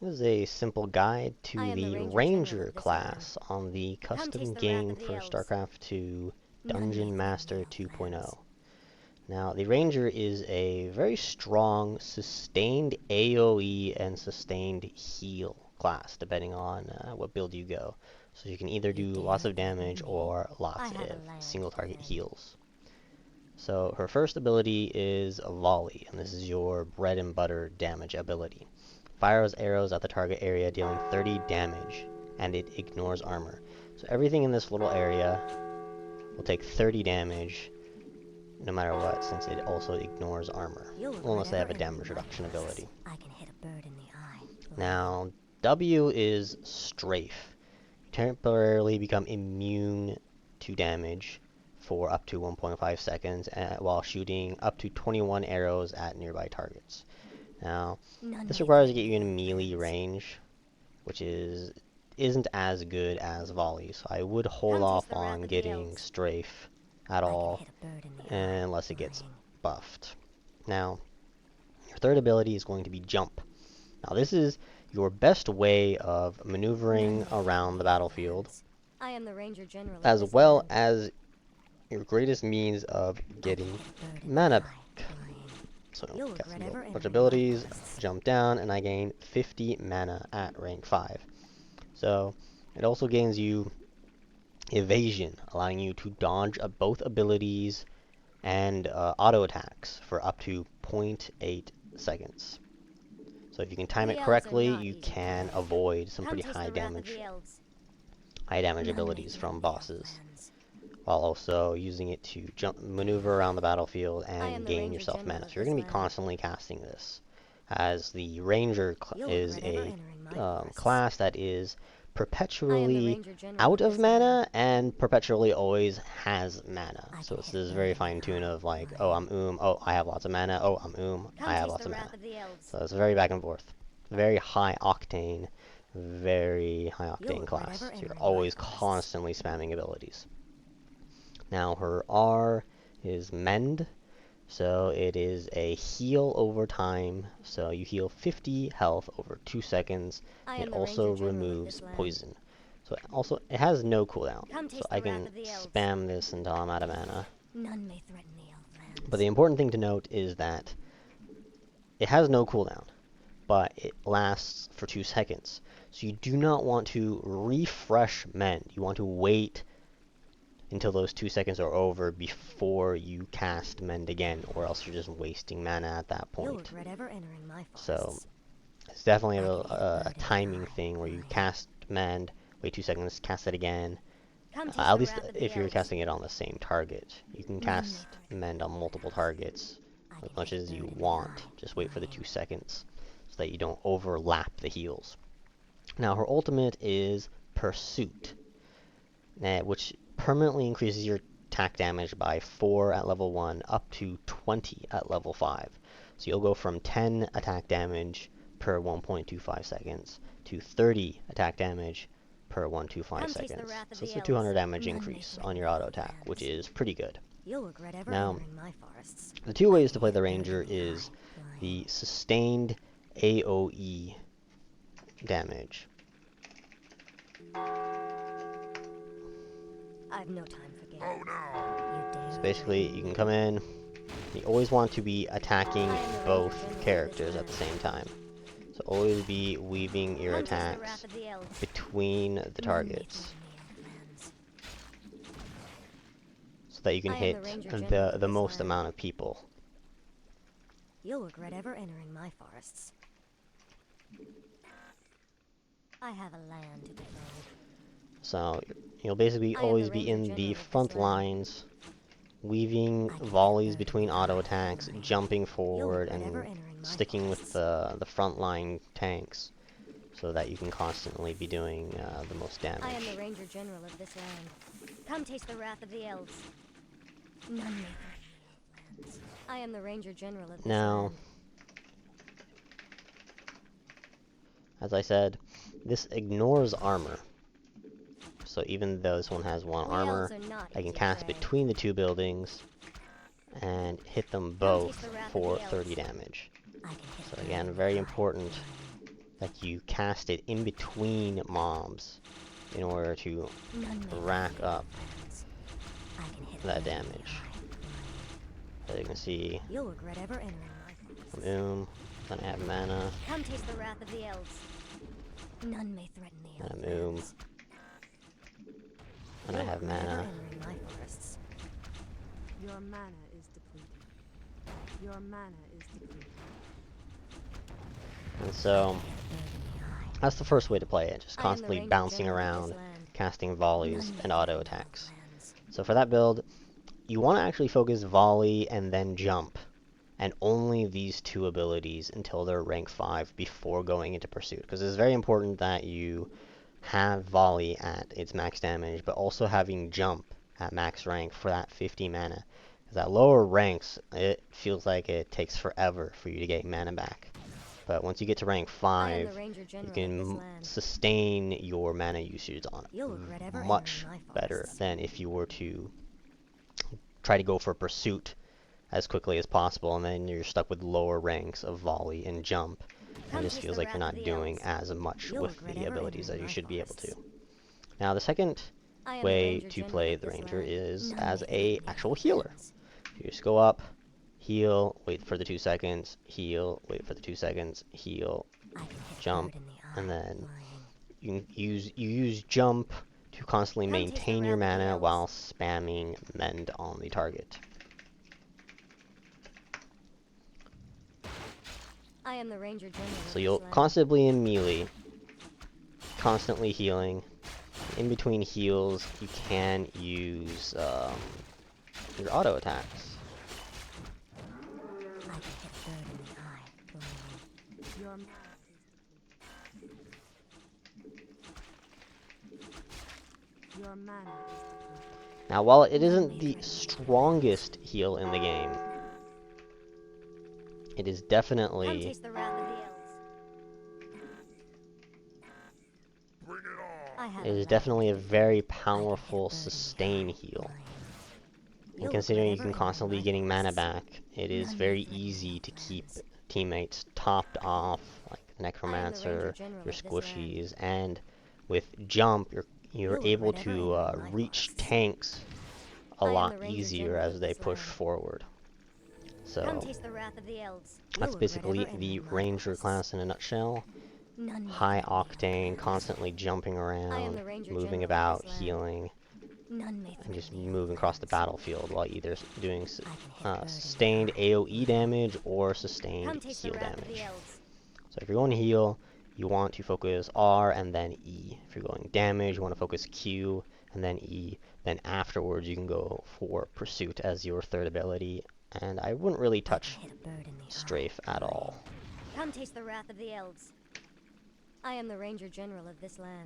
This is a simple guide to the Ranger class on the custom game for Starcraft 2 Dungeon Master 2.0. Now, the Ranger is a very strong, sustained AoE and sustained heal class, depending on what build you go. So you can either do lots of damage or lots of single target heals. So her first ability is a Volley, and this is your bread and butter damage ability. Fires arrows at the target area, dealing 30 damage, and it ignores armor. So everything in this little area will take 30 damage, no matter what, since it also ignores armor, unless they have a damage reduction ability. I can hit a bird in the eye. Now, W is Strafe. You temporarily become immune to damage for up to 1.5 seconds while shooting up to 21 arrows at nearby targets. Now, this requires to get you in melee range, which isn't as good as Volley, so I would hold off on getting Strafe at all unless it gets buffed. Now, your third ability is going to be Jump. Now, this is your best way of maneuvering around the battlefield, as well as your greatest means of getting mana back. So, got some bunch of abilities, jump down, and I gain 50 mana at rank 5. So, it also gains you Evasion, allowing you to dodge both abilities and auto attacks for up to 0.8 seconds. So if you can time it correctly, you can avoid some pretty high damage abilities from bosses, while also using it to maneuver around the battlefield and gain yourself mana. So you're going to be constantly casting this, as the Ranger is a class that is perpetually out of mana and perpetually always has mana. So it's this very fine tune of like, oh, I'm oh, I have lots of mana, oh, I'm I have lots of mana. So it's very back and forth. Very high octane class. So you're always constantly spamming abilities. Now her R is Mend. So it is a heal over time, so you heal 50 health over 2 seconds. It also removes poison. So it has no cooldown, so I can spam this until I'm out of mana. But the important thing to note is that it has no cooldown, but it lasts for 2 seconds. So you do not want to refresh Mend. You want to wait until those 2 seconds are over before you cast Mend again, or else you're just wasting mana at that point. So it's definitely a timing thing where you cast Mend, wait 2 seconds, cast it again. At least if you're casting it on the same target. You can cast Mend on multiple targets as much as you want. Just wait for the 2 seconds so that you don't overlap the heals. Now her ultimate is Pursuit, which permanently increases your attack damage by 4 at level 1 up to 20 at level 5. So you'll go from 10 attack damage per 1.25 seconds to 30 attack damage per 1.25 seconds. So it's a 200 damage increase on your auto attack, which is pretty good. Now, the two ways to play the Ranger is the sustained AoE damage. I've no time for games. Oh no! So basically, you can come in. You always want to be attacking both characters at the same time. So always be weaving your attacks between the targets, so that you can hit the most amount of people. You'll regret ever entering my forests. I have a land to defend. So you'll basically always be in the front lines, weaving volleys between auto attacks, jumping forward, and sticking with the frontline tanks, so that you can constantly be doing the most damage. I am the Ranger General of this land. Come taste the wrath of the elves. None may threaten the lands. I am the Ranger General of this land. As I said, this ignores armor. So even though this one has 1 armor, I can cast between the 2 buildings and hit them both for 30 damage. So again, very important that you cast it in between mobs in order to None may rack fear up friends. I can hit that a bird in the damage. eye. As you can see, You'll regret ever entering my forest. boom, then I have mana, Come taste the wrath of the elves. None may threaten the and elf I boom, lands. and I You'll have regret ever mana. entering my forests. Your mana is depleted. Your mana is depleted. And so, Hit a bird in the eye. that's the first way to play it, just I am the constantly ranger bouncing general of around, this land. casting volleys None may and threaten auto the elf attacks. lands. So for that build, you want to actually focus volley and then jump, and only these two abilities until they're rank 5 before going into pursuit, because it's very important that you have volley at its max damage, but also having jump at max rank for that 50 mana. Because at lower ranks, it feels like it takes forever for you to get mana back. But once you get to rank I am the 5, ranger you general of can this land. sustain your mana usage on You'll regret ever much entering my better forests. than if you were to try to go for pursuit as quickly as possible, and then you're stuck with lower ranks of volley and jump, and Come it just taste feels the like you're wrath of not the doing elves. as much You'll with regret the ever abilities that entering you my should be able to. forests. Now, the second I am the way ranger to general play of the this ranger land. is None as may a threaten the actual elf healer. lands. You just go up, heal, wait for the 2 seconds, heal, wait for the 2 seconds, heal, I can hit a jump, bird in the and eye, then flying. you use jump to constantly Come taste the maintain your wrath of the mana elves. while spamming mend on the target. I am the ranger general of So this you'll land. constantly in melee, constantly healing. In between heals, you can use your auto attacks. I can hit a bird in the eye, flying. Your mana is depleted. Your mana is depleted. Now, while it None isn't may the threaten the elf strongest heal in the game, it is Come definitely taste the wrath of the elves. I have it a is land definitely to a defend. very I can hit a powerful bird in the sustain eye, heal. flying. And You'll considering regret you ever can entering constantly be my getting mana forests. back, it is None may very threaten the easy elf to keep lands. teammates topped off, like I am the ranger Necromancer, general your of this land. squishies, and with jump, you're You'll able regret ever to entering my reach forests. tanks a I am lot the ranger easier general as of they this push land. forward. Come So taste the wrath of the elves. that's You'll regret basically ever the entering my Ranger forests. class in a nutshell. None may High threaten the elf octane, lands. constantly jumping I am around, the ranger moving general of about, this land. healing, None may and threaten just the elf moving across the lands. battlefield while either doing I can hit a bird in the sustained eye, AoE flying. damage or sustained Come taste the heal wrath of the damage. elves. So if you're going to heal, you want to focus R and then E. If you're going damage, you want to focus Q and then E. Then afterwards, you can go for Pursuit as your third ability. And I wouldn't really I can touch hit a bird in the Strafe eye, at all. flying. Come taste the wrath of the elves. I am the ranger general of this land.